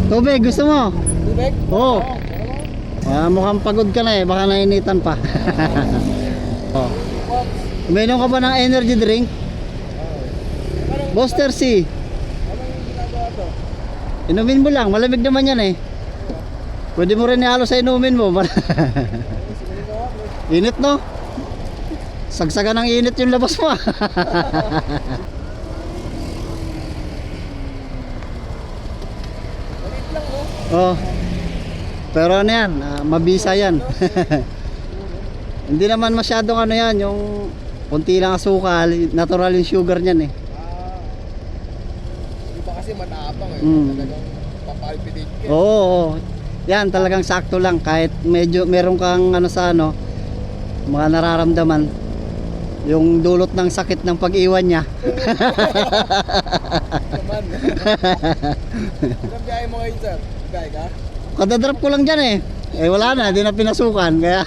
Tubig, gusto mo? Tubig? Oo. Mukhang pagod ka na eh, baka nainitan pa. Oh. Uminom ka ba ng energy drink? Booster C. Anong ginagawa to? Inumin mo lang, malamig naman yan eh. Pwede mo rin ihalo sa inumin mo. Init no? Sagsagan ng init yung labas mo. Malit lang no? Oh. Pero ano yan, mabisa yan. Hindi naman masyadong ano yan, yung konti lang asukal, natural yung sugar niyan eh. Iba kasi matapang eh. Talagang papalpitate ka. Oo, oo. Yan talagang sakto lang kahit medyo meron kang ano sa ano, mga nararamdaman yung dulot ng sakit ng pag-iwan niya. Naman. Ilang biyahe mo ngayon sir? Biyahe ka? Kadadrop ko lang dyan eh. Eh wala na, di na pinasukan kaya